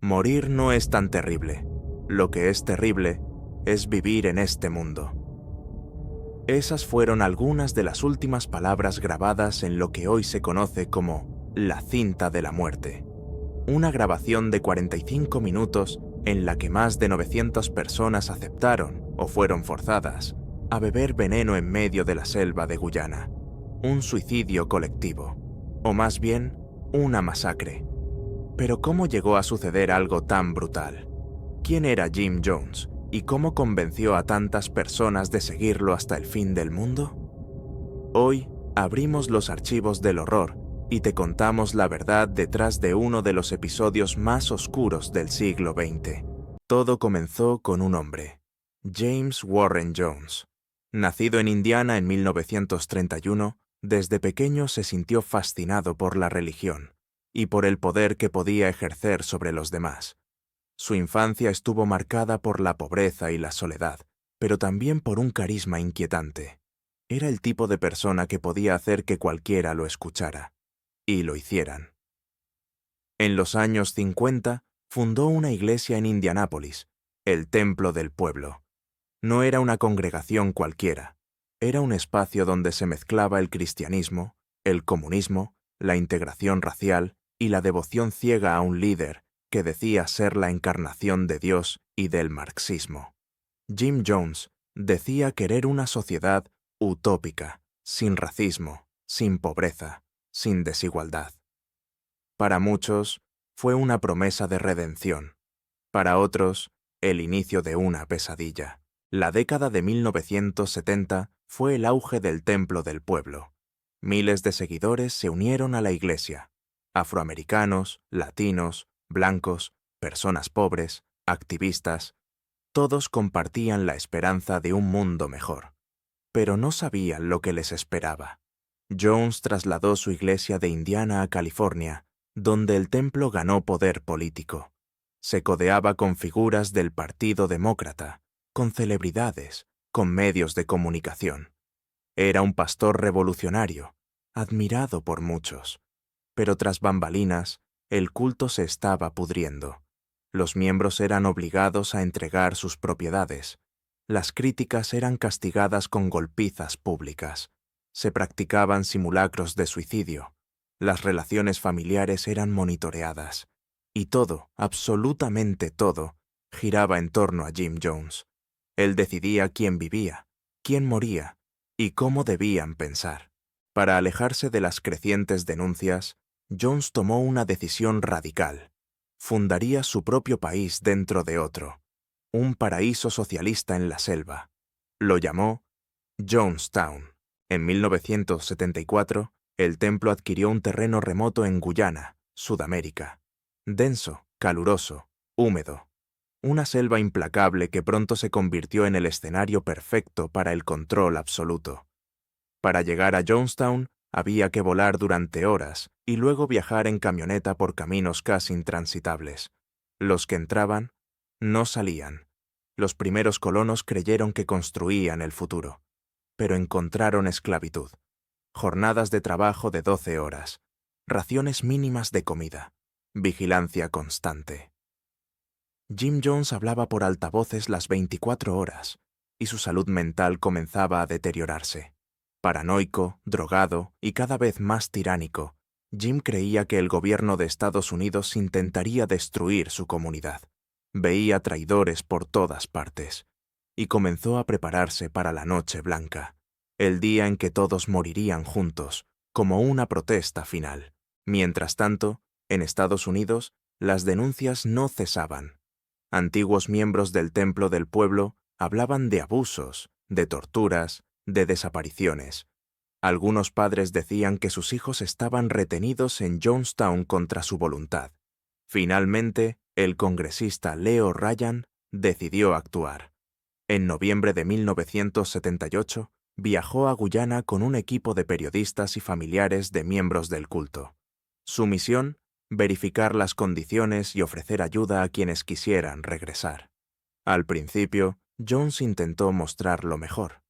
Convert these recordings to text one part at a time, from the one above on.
Morir no es tan terrible. Lo que es terrible es vivir en este mundo. Esas fueron algunas de las últimas palabras grabadas en lo que hoy se conoce como la cinta de la muerte. Una grabación de 45 minutos en la que más de 900 personas aceptaron, o fueron forzadas, a beber veneno en medio de la selva de Guyana. Un suicidio colectivo, o más bien, una masacre. Pero ¿cómo llegó a suceder algo tan brutal? ¿Quién era Jim Jones y cómo convenció a tantas personas de seguirlo hasta el fin del mundo? Hoy abrimos los archivos del horror y te contamos la verdad detrás de uno de los episodios más oscuros del siglo XX. Todo comenzó con un hombre, James Warren Jones. Nacido en Indiana en 1931, desde pequeño se sintió fascinado por la religión y por el poder que podía ejercer sobre los demás. Su infancia estuvo marcada por la pobreza y la soledad, pero también por un carisma inquietante. Era el tipo de persona que podía hacer que cualquiera lo escuchara, y lo hicieran. En los años 50, fundó una iglesia en Indianápolis, el Templo del Pueblo. No era una congregación cualquiera, era un espacio donde se mezclaba el cristianismo, el comunismo, la integración racial y la devoción ciega a un líder que decía ser la encarnación de Dios y del marxismo. Jim Jones decía querer una sociedad utópica, sin racismo, sin pobreza, sin desigualdad. Para muchos, fue una promesa de redención. Para otros, el inicio de una pesadilla. La década de 1970 fue el auge del Templo del Pueblo. Miles de seguidores se unieron a la iglesia. Afroamericanos, latinos, blancos, personas pobres, activistas, todos compartían la esperanza de un mundo mejor, pero no sabían lo que les esperaba. Jones trasladó su iglesia de Indiana a California, donde el templo ganó poder político. Se codeaba con figuras del Partido Demócrata, con celebridades, con medios de comunicación. Era un pastor revolucionario, admirado por muchos. Pero tras bambalinas, el culto se estaba pudriendo. Los miembros eran obligados a entregar sus propiedades. Las críticas eran castigadas con golpizas públicas. Se practicaban simulacros de suicidio. Las relaciones familiares eran monitoreadas. Y todo, absolutamente todo, giraba en torno a Jim Jones. Él decidía quién vivía, quién moría y cómo debían pensar. Para alejarse de las crecientes denuncias, Jones tomó una decisión radical. Fundaría su propio país dentro de otro, un paraíso socialista en la selva. Lo llamó Jonestown. En 1974, el templo adquirió un terreno remoto en Guyana, Sudamérica. Denso, caluroso, húmedo. Una selva implacable que pronto se convirtió en el escenario perfecto para el control absoluto. Para llegar a Jonestown, había que volar durante horas y luego viajar en camioneta por caminos casi intransitables. Los que entraban, no salían. Los primeros colonos creyeron que construían el futuro, pero encontraron esclavitud, jornadas de trabajo de 12 horas, raciones mínimas de comida, vigilancia constante. Jim Jones hablaba por altavoces las 24 horas, y su salud mental comenzaba a deteriorarse. Paranoico, drogado y cada vez más tiránico, Jim creía que el gobierno de Estados Unidos intentaría destruir su comunidad. Veía traidores por todas partes, y comenzó a prepararse para la Noche Blanca, el día en que todos morirían juntos, como una protesta final. Mientras tanto, en Estados Unidos, las denuncias no cesaban. Antiguos miembros del Templo del Pueblo hablaban de abusos, de torturas, de desapariciones. Algunos padres decían que sus hijos estaban retenidos en Jonestown contra su voluntad. Finalmente, el congresista Leo Ryan decidió actuar. En noviembre de 1978, viajó a Guyana con un equipo de periodistas y familiares de miembros del culto. Su misión, verificar las condiciones y ofrecer ayuda a quienes quisieran regresar. Al principio, Jones intentó mostrar lo mejor: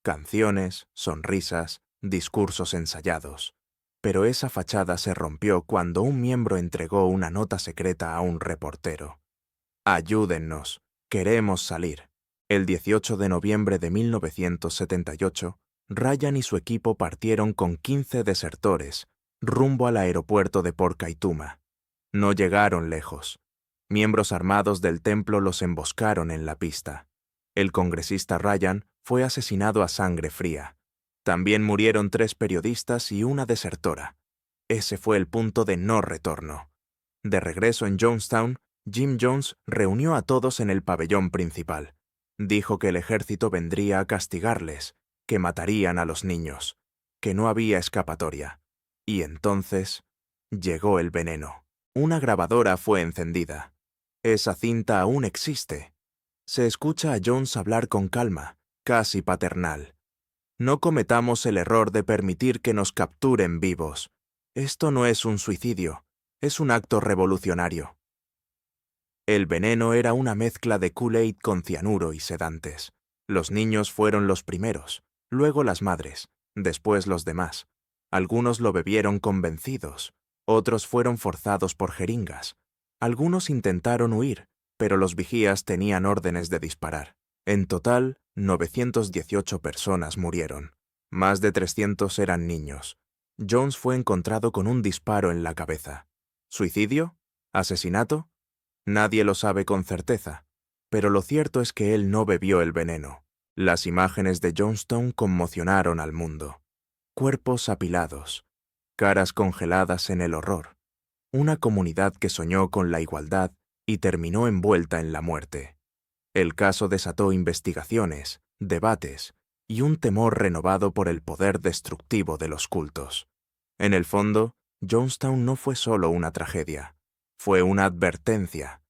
canciones, sonrisas, discursos ensayados. pero esa fachada se rompió cuando un miembro entregó una nota secreta a un reportero. «Ayúdennos, queremos salir». El 18 de noviembre de 1978, Ryan y su equipo partieron con 15 desertores rumbo al aeropuerto de Port Kaituma. No llegaron lejos. Miembros armados del templo los emboscaron en la pista. El congresista Ryan fue asesinado a sangre fría. También murieron 3 periodistas y una desertora. Ese fue el punto de no retorno. De regreso en Jonestown, Jim Jones reunió a todos en el pabellón principal. Dijo que el ejército vendría a castigarles, que matarían a los niños, que no había escapatoria. Y entonces llegó el veneno. Una grabadora fue encendida. Esa cinta aún existe. Se escucha a Jones hablar con calma, casi paternal. No cometamos el error de permitir que nos capturen vivos. Esto no es un suicidio, es un acto revolucionario. El veneno era una mezcla de Kool-Aid con cianuro y sedantes. Los niños fueron los primeros, luego las madres, después los demás. Algunos lo bebieron convencidos, otros fueron forzados por jeringas. Algunos intentaron huir, pero los vigías tenían órdenes de disparar. En total, 918 personas murieron. Más de 300 eran niños. Jones fue encontrado con un disparo en la cabeza. ¿Suicidio? ¿Asesinato? Nadie lo sabe con certeza, pero lo cierto es que él no bebió el veneno. Las imágenes de Jonestown conmocionaron al mundo. Cuerpos apilados, caras congeladas en el horror. Una comunidad que soñó con la igualdad y terminó envuelta en la muerte. El caso desató investigaciones, debates y un temor renovado por el poder destructivo de los cultos. En el fondo, Jonestown no fue solo una tragedia. Fue una advertencia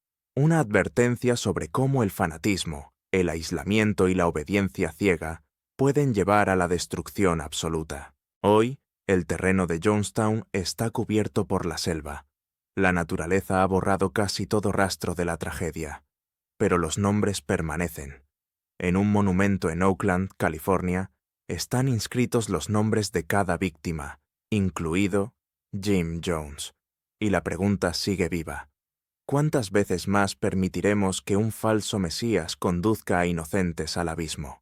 sobre cómo el fanatismo, el aislamiento y la obediencia ciega pueden llevar a la destrucción absoluta. Hoy, el terreno de Jonestown está cubierto por la selva. La naturaleza ha borrado casi todo rastro de la tragedia, pero los nombres permanecen. En un monumento en Oakland, California, están inscritos los nombres de cada víctima, incluido Jim Jones. Y la pregunta sigue viva. ¿Cuántas veces más permitiremos que un falso Mesías conduzca a inocentes al abismo?